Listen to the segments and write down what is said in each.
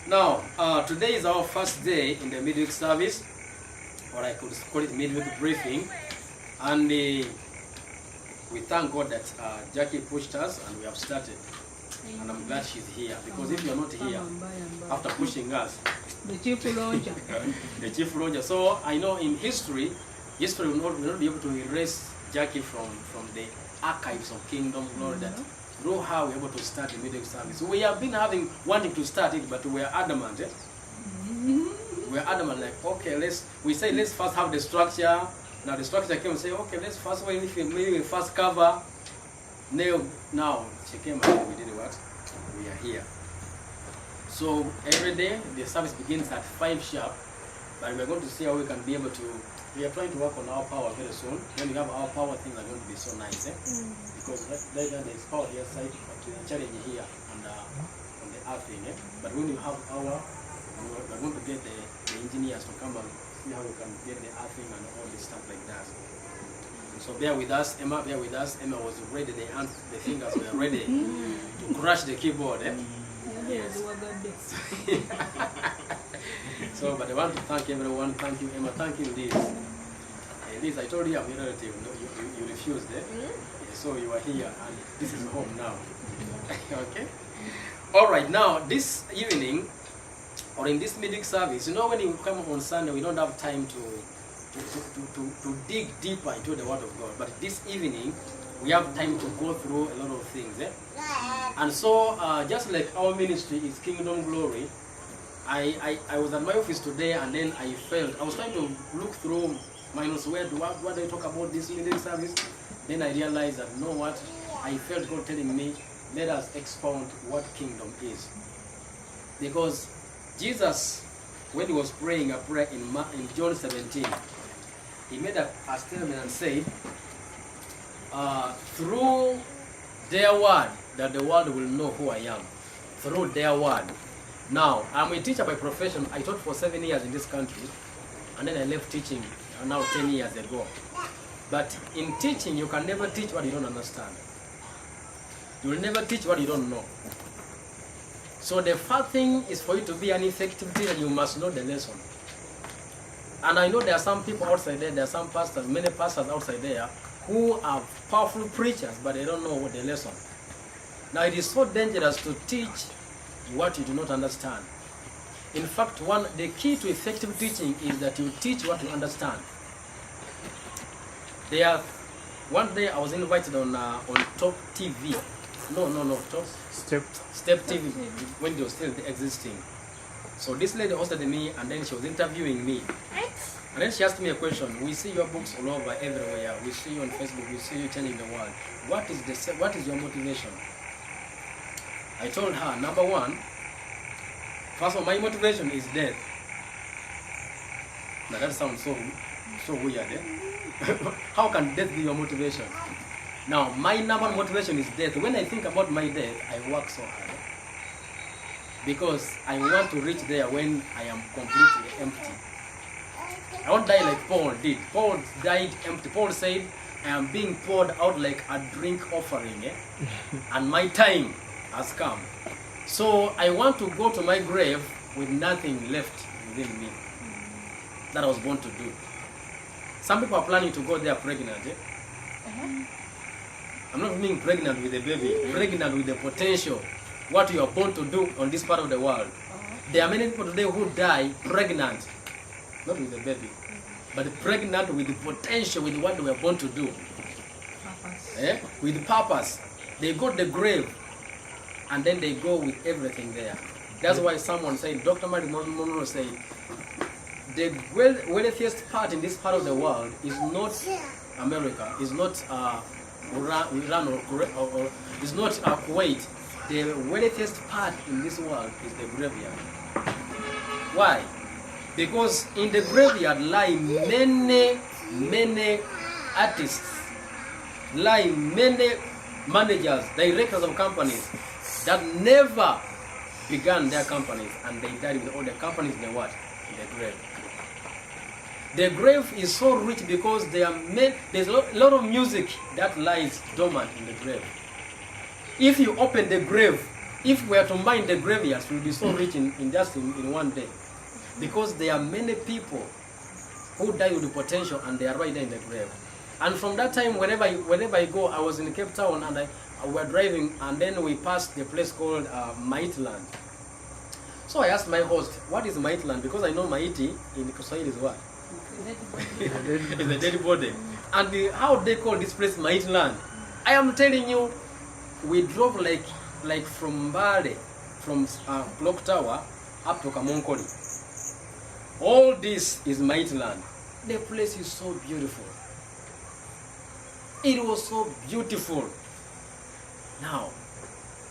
Now, today is our first day in the midweek service, or I could call it midweek briefing, and we thank God that Jackie pushed us and we have started. And I'm glad she's here, because if you're not here, after pushing us, the chief launcher. the chief launcher. So I know in history will not be able to erase Jackie from the archives of Kingdom Glory, that through her we're able to start the midweek service. So we have been wanting to start it, but we are adamant. We are adamant, like, okay, let's first have the structure. Now the structure came and say, okay, let's first maybe first cover. Now she came and we did what? We are here. So every day the service begins at 5 sharp, but we're going to see how we can be able to. We are trying to work on our power very soon. When we have our power, things are going to be so nice, because later there is power here side, but we are challenge here on the earth thing. But when you have power, we're going to get the engineers to come and see how we can get the earthing and all this stuff like that. So bear with us, Emma. Bear with us. Emma was ready. The fingers were ready to crush the keyboard. Yes. So, but I want to thank everyone. Thank you, Emma. Thank you, Liz. Liz, I told you I'm your relative. No, you refused. So you are here, and this is home now. Okay. All right. Now, this evening, or in this midweek service, you know, when you come on Sunday, we don't have time to dig deeper into the Word of God. But this evening, we have time to go through a lot of things. And so, just like our ministry is Kingdom Glory, I was at my office today, and then I was trying to look through my notes, what do I talk about this midweek service? Then I realized that, you know what, I felt God telling me, let us expound what kingdom is. Because Jesus, when he was praying a prayer in John 17, he made a statement and said, through their word, that the world will know who I am. Through their word. Now, I'm a teacher by profession. I taught for 7 years in this country, and then I left teaching now 10 years ago. But in teaching, you can never teach what you don't understand. You will never teach what you don't know. So the first thing is, for you to be an effective teacher, you must know the lesson. And I know there are some people outside there, there are some pastors, many pastors outside there, who are powerful preachers, but they don't know what the lesson. Now it is so dangerous to teach what you do not understand. In fact, the key to effective teaching is that you teach what you understand. One day I was invited on Top TV. Top Step TV, when it was still existing. So this lady hosted me, and then she was interviewing me. And then she asked me a question. We see your books all over everywhere. We see you on Facebook. We see you changing the world. What is your motivation? I told her, number one, first of all, my motivation is death. Now that sounds so weird, How can death be your motivation? Now, my number one motivation is death. When I think about my death, I work so hard. Because I want to reach there when I am completely empty. I won't die like Paul did. Paul died empty. Paul said, I am being poured out like a drink offering. And my time has come. So I want to go to my grave with nothing left within me that I was born to do. Some people are planning to go there pregnant. I'm not being pregnant with a baby, pregnant with the potential, what you are born to do on this part of the world. There are many people today who die pregnant, not with a baby, but pregnant with the potential, with what they were born to do. With purpose. They go to the grave, and then they go with everything there. That's why someone said, Dr. Marilyn Monroe said, the wealthiest part in this part of the world is not America, is not Iran or is not Kuwait. The wealthiest part in this world is the graveyard. Why? Because in the graveyard lie many artists, lie many managers, directors of companies that never began their companies, and they died with all the companies in the what? In the grave. The grave is so rich because there's a lot of music that lies dormant in the grave. If you open the grave, If we are to mine the graveyards, we'll be so rich in just in one day. Because there are many people who die with the potential and they are right there in the grave. And from that time, whenever I go, I was in Cape Town and we were driving, and then we passed the place called Maitland. So I asked my host, what is Maitland? Because I know Maiti in Kiswahili is what? It's a dead body. And how they call this place Maitland? I am telling you, we drove like from Mbale, from Clock Tower up to Kamonkoli. All this is Maitland. The place is so beautiful. It was so beautiful. Now,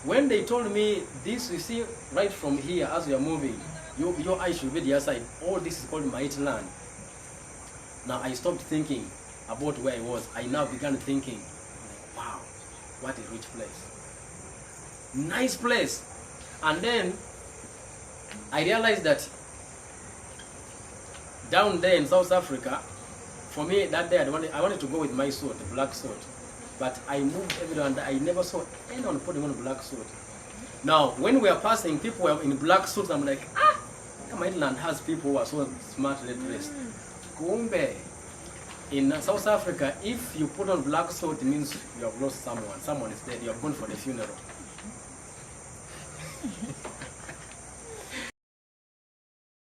when they told me this, you see, right from here as you are moving, your eyes should be the other side. All this is called Maitland. Now I stopped thinking about where I was. I now began thinking, like, wow, what a rich place. Nice place. And then I realized that down there in South Africa, for me that day I wanted to go with my suit, the black suit. But I moved everywhere and I never saw anyone putting on a black suit. Now, when we are passing, people were in black suits. I'm like, Maitland has people who are so smartly dressed. Kumbe, in South Africa, if you put on black suit, it means you have lost someone. Someone is dead. You are going for the funeral.